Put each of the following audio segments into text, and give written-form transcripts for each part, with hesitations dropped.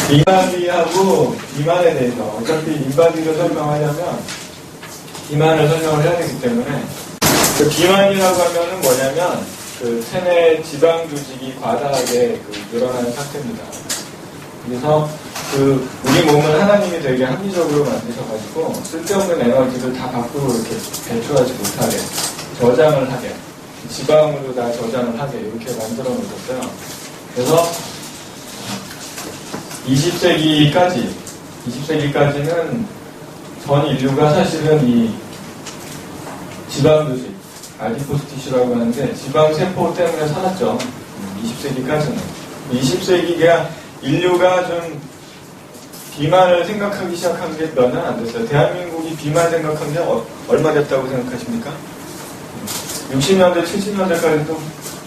인바디하고 비만에 대해서 어차피 인바디를 설명하려면 비만을 설명을 해야 되기 때문에 그 비만이라고 하면은 뭐냐면 그 체내 지방 조직이 과다하게 늘어나는 상태입니다. 그래서 우리 몸은 하나님이 되게 합리적으로 만드셔가지고 쓸데없는 에너지를 다 밖으로 이렇게 배출하지 못하게 저장을 하게 지방으로 다 저장을 하게 이렇게 만들어 놓으셨어요. 그래서 20세기까지는 전 인류가 사실은 이 지방 조직, 아디포스 티슈라고 하는데 지방 세포 때문에 살았죠. 20세기까지는. 20세기가 인류가 좀 비만을 생각하기 시작한 게 몇 년 안 됐어요. 대한민국이 비만 생각한 게 얼마 됐다고 생각하십니까? 60년대, 70년대까지도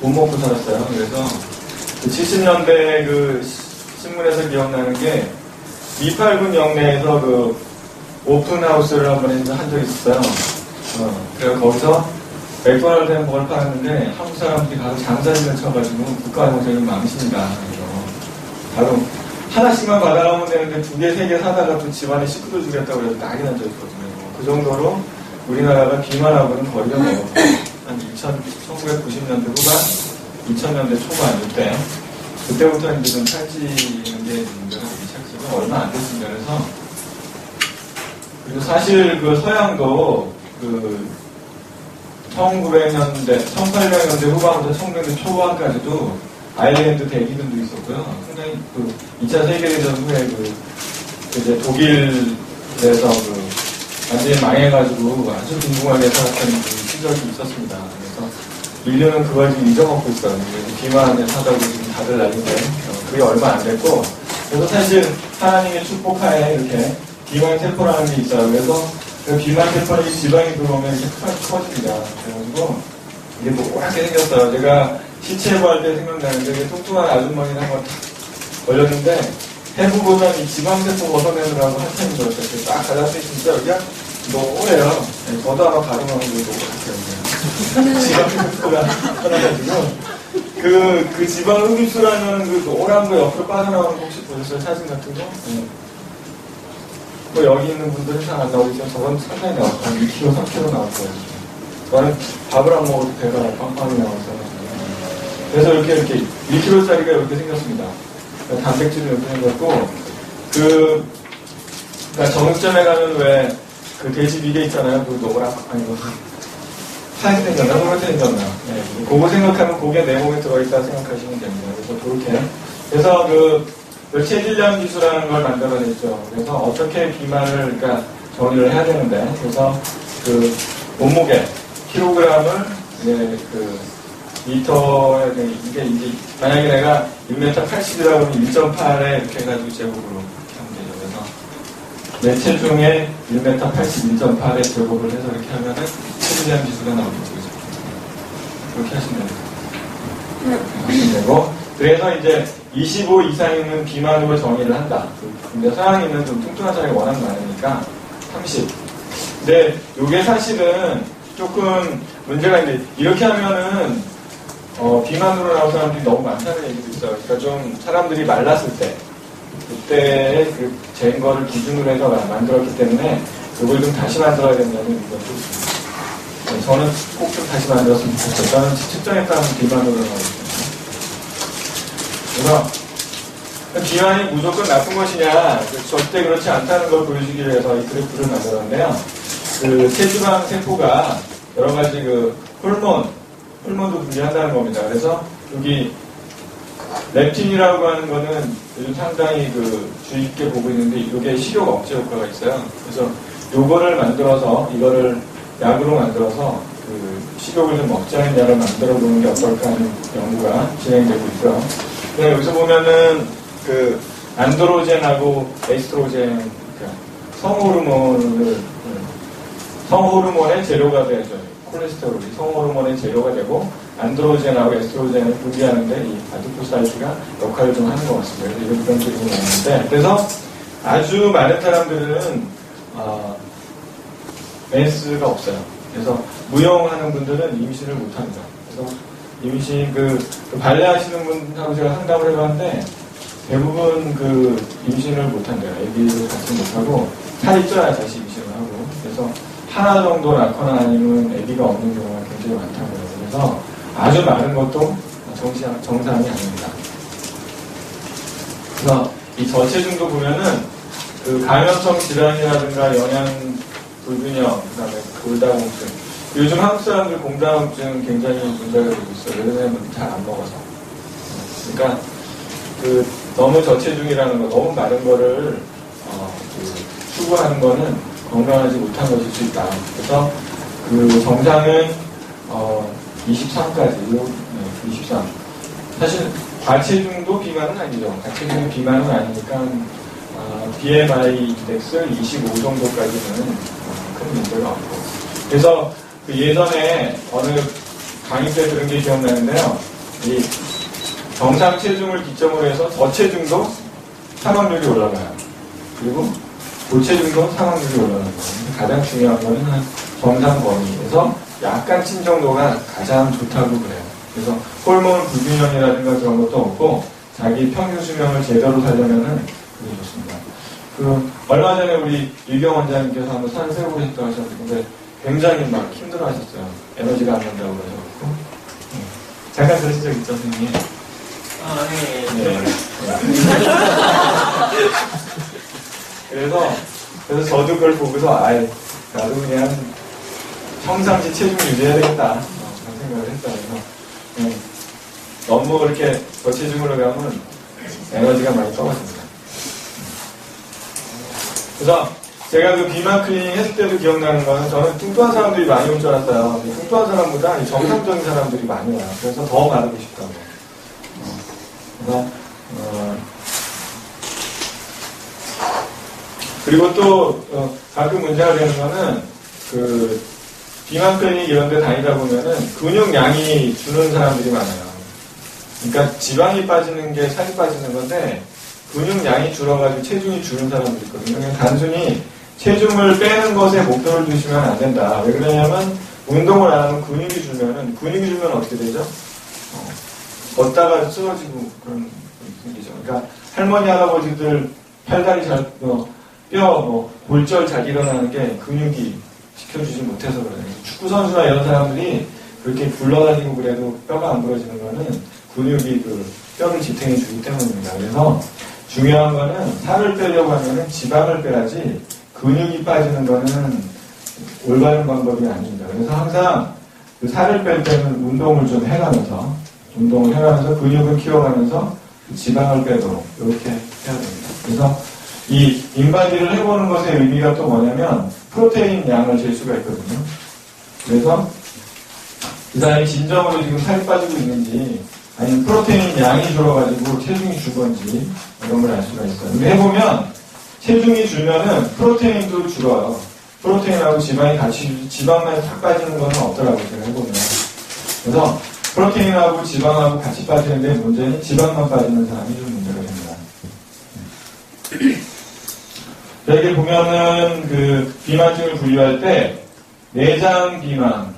못 먹고 살았어요. 그래서 그 70년대 그 신문에서 기억나는 게 미팔군 영내에서 그 오픈하우스를 한번 한 적이 있었어요. 그래서 거기서 맥도날드 햄버거를 팔았는데 한국 사람들이 가서 장사진을 쳐가지고 국가농장이 망신이다. 그래서 바로 하나씩만 받아가면 되는데 2개, 3개 사다가 또 집안에 식구들 주겠다고 해서 난리 난 적이 있거든요. 그 정도로 우리나라가 비만하고는 거리가 멀었고 한 1990년대 후반, 2000년대 초반 이때 그때부터 이제 좀 살찌는 게 문제가 되기 시작했어요. 얼마 안 됐습니다. 그래서 그리고 사실 그 서양도 그 1900년대, 1800년대 후반부터 1900년대 초반까지도 아일랜드 대기근도 있었고요. 상당히 그 2차 세계대전 후에 이제 독일에서 완전히 망해가지고 아주 빈궁하게 살았던 시절이 있었습니다. 그래서 인류는 그걸 지금 잊어먹고 있어요. 비만에 사다고 지금 다들 난리인데 그게 얼마 안 됐고 그래서 사실 하나님의 축복하에 이렇게 비만 세포라는 게 있어요. 그래서 그 비만 세포에 지방이 들어오면 이렇게 커집니다. 그래가지고 이게 노랗게 생겼어요. 제가 시체부할 때 생각나는데 이게 뚱뚱한 아줌마이 한번 탁 걸렸는데 해보고는 이 지방세포 벗어내느라고 한참 힘들었어요. 딱 갈랐더니 진짜 여기가 노래요. 저도 아마 가름하는 게 노랗게 지방세포가 터나가지고 그 지방 흡입수라는 그 노란 거 옆으로 빠져나오는 거 혹시 보셨어요? 사진 같은 거? 네. 뭐 여기 있는 분들은 잘 안 나오겠지만 저건 상당히 나왔어요. 한 2kg, 3kg 나왔어요. 저는 밥을 안 먹어도 배가 빵빵히 나왔어요. 그래서 이렇게 1kg짜리가 이렇게 생겼습니다. 그러니까 단백질이 이렇게 생겼고, 그러니까 정육점에 가면 왜 그 돼지 비계 있잖아요. 그 노랗, 아니고, 하얗게 생겼나? 노랗게 생겼나? 네. 그거 생각하면 그게 내 몸에 들어있다 생각하시면 됩니다. 그래서 그렇게. 그래서 그 체질량 기수라는 걸 만들어냈죠. 그래서 어떻게 비만을, 그러니까 정의를 해야 되는데, 그래서 그 몸무게, 킬로그램을 이제 미터에 이게 이제 만약에 내가 6m 80이라고 하면 1.8에 이렇게 해가지고 제곱으로 이렇게 하면 되죠. 그래서 내 체중에 1m 80, 1.8에 제곱을 해서 이렇게 하면은 체질량 지수가 나오겠죠. 그렇게 하시면 되고 그래서 이제 25 이상이면 비만으로 정의를 한다. 근데 서양인은 좀 뚱뚱한 사람이 워낙 많으니까 30. 근데 이게 사실은 조금 문제가 있는데 이렇게 하면은 비만으로 나온 사람들이 너무 많다는 얘기도 있어요. 그러니까 좀 사람들이 말랐을 때 그때의 그 재인 거를 기준으로 해서 만들었기 때문에 그걸 좀 다시 만들어야 된다는 의견도 있습니다. 저는 꼭 좀 다시 만들었으면 좋겠어요. 저는 측정에 따른 비만으로 나오거든요. 그래서 비만이 무조건 나쁜 것이냐 절대 그렇지 않다는 걸 보여주기 위해서 이 그래프를 만들었는데요. 그 체지방 세포가 여러 가지 그 호르몬도 분비한다는 겁니다. 그래서 여기 렙틴이라고 하는 거는 요즘 상당히 주의 깊게 보고 있는데 이게 식욕 억제 효과가 있어요. 그래서 요거를 만들어서 이거를 약으로 만들어서 식욕을 좀 억제하는 약을 만들어 보는 게 어떨까 하는 연구가 진행되고 있고요. 여기서 보면은 안드로젠하고 에스트로젠, 그러니까 성호르몬의 재료가 되죠. 콜레스테롤이 성호르몬의 재료가 되고 안드로젠하고 에스트로젠을 분비하는데 이 아디포사이트가 역할을 좀 하는 것 같습니다. 그래서 이런 식으로 나오는데 그래서 아주 많은 사람들은 멘스가 없어요. 그래서 무용하는 분들은 임신을 못합니다. 그래서 임신 발레하시는 분하고 제가 상담을 해봤는데 대부분 그 임신을 못한대요. 아기를 갖지 못하고 살이 쪄야 다시 임신을 하고. 그래서 하나 정도 낳거나 아니면 아기가 없는 경우가 굉장히 많다고 해요. 그래서 아주 마른 것도 정상이 아닙니다. 그래서 이 저체중도 보면은 그 감염성 질환이라든가 영양 불균형, 그 다음에 골다공증. 요즘 한국 사람들 공다공증 굉장히 문제가 되고 있어요. 왜냐면 잘 안 먹어서. 그러니까 그 너무 저체중이라는 거, 너무 마른 거를 추구하는 거는 건강하지 못한 것일 수 있다. 그래서 그 정상은 23까지, 23. 사실 과체중도 비만은 아니죠. 과체중이 비만은 아니니까 BMI 인덱스 25 정도까지는 큰 문제가 없고. 그래서 그 예전에 어느 강의 때 들은 게 기억나는데요. 이 정상 체중을 기점으로 해서 저체중도 사망률이 올라가요. 그리고 고체중도 사망률이 올라가는 거예요. 가장 중요한 거는 한 정상 범위에서 약간 찐 정도가 가장 좋다고 그래요. 그래서 호르몬 불균형이라든가 그런 것도 없고 자기 평균 수명을 제대로 살려면은 그게 좋습니다. 그 얼마 전에 우리 유경 원장님께서 한번 산 세우셨다고 하셨는데 굉장히 막 힘들어 하셨어요. 에너지가 안 난다고 그러셔서. 잠깐 들으신 적 있죠, 선생님? 네. 그래서 저도 그걸 보고서 나도 그냥 평상시 체중 유지해야 되겠다 그런 생각을 했어요. 그래서 너무 이렇게 저체중으로 가면 에너지가 많이 떨어집니다. 그래서 제가 그 비만 클리닝 했을 때도 기억나는 거는 저는 뚱뚱한 사람들이 많이 올 줄 알았어요. 뚱뚱한 사람보다 이 정상적인 사람들이 많이 와요. 그래서 더 마르고 싶다고. 그래서 그리고 또 가끔 문제가 되는 거는 그 비만 클리닉 이런 데 다니다 보면은 근육량이 주는 사람들이 많아요. 그러니까 지방이 빠지는 게 살이 빠지는 건데 근육량이 줄어가지고 체중이 주는 사람들이 있거든요. 그냥 단순히 체중을 빼는 것에 목표를 두시면 안 된다. 왜 그러냐면 운동을 안 하면 근육이 줄면 어떻게 되죠? 걷다가 쓰러지고 그런 생기죠. 그러니까 할머니 할아버지들 팔다리 골절 잘 일어나는 게 근육이 지켜주지 못해서 그래요. 축구 선수나 이런 사람들이 그렇게 굴러다니고 그래도 뼈가 안 부러지는 거는 근육이 그 뼈를 지탱해 주기 때문입니다. 그래서 중요한 거는 살을 빼려고 하면은 지방을 빼야지 근육이 빠지는 거는 올바른 방법이 아닙니다. 그래서 항상 그 살을 뺄 때는 운동을 좀 해가면서 근육을 키워가면서 지방을 빼도록 이렇게 해야 됩니다. 그래서 이 인바디를 해보는 것의 의미가 또 뭐냐면 프로테인 양을 잴 수가 있거든요. 그래서 이 사람이 진정으로 지금 살이 빠지고 있는지 아니면 프로테인 양이 줄어가지고 체중이 줄 건지 이런 걸 알 수가 있어요. 근데 해보면 체중이 줄면은 프로테인도 줄어요. 프로테인하고 지방이 같이 지방만 탁 빠지는 건 없더라고요. 제가 해보면. 그래서 프로테인하고 지방하고 같이 빠지는데 문제는 지방만 빠지는 사람이 좀 문제가 됩니다. 여기 보면은 그 비만증을 분류할 때 내장 비만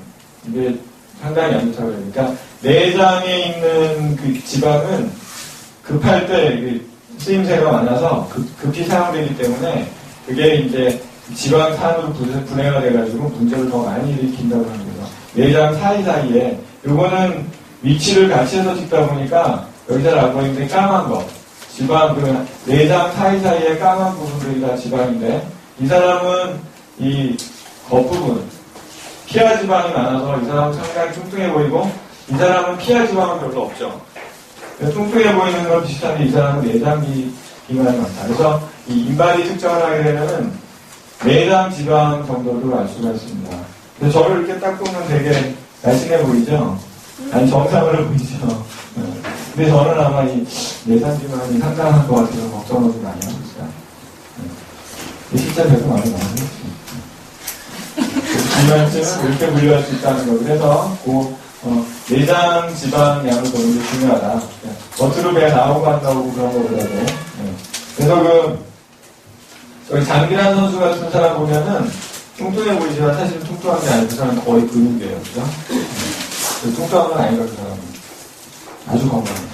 이게 상당히 안 좋다고 해요. 그러니까 내장에 있는 그 지방은 급할 때 쓰임새가 많아서 급히 사용되기 때문에 그게 이제 지방산으로 분해가 돼가지고 문제를 더 많이 일으킨다고 하는 거죠. 내장 사이사이에 요거는 위치를 같이 해서 찍다 보니까 여기서 나고 있는데 까만 거 지방 그 내장 사이사이에 까만 부분들이 다 지방인데 이 사람은 이 겉부분 피하 지방이 많아서 이 사람은 상당히 뚱뚱해 보이고 이 사람은 피하 지방은 별로 없죠. 뚱뚱해 보이는 건 비슷한데 이 사람은 내장 비만이 많다. 그래서 이 인바디 특정을 하게 되면은 내장 지방 정도도 알 수가 있습니다. 그래서 저를 이렇게 딱 보면 되게 날씬해 보이죠? 아니 정상으로 보이죠? 근데 저는 아마 이 내장 비만이 상당한 것 같아서 걱정을 좀 많이 하고 있어요. 실제 배도 많이 나오겠지. 비만증은 이렇게 분류할 수 있다는 거. 그래서 내장 지방량을 보는 게 중요하다. 겉으로 배 나오고 안 나오고 그런 거보다도. 그래서 저기 장기란 선수 같은 사람 보면은 뚱뚱해 보이지만 사실 뚱뚱한 게 아니고 그 사람은 거의 근육이에요. 그죠? 뚱뚱한 건 아니라 그 사람은 아주 건강해요.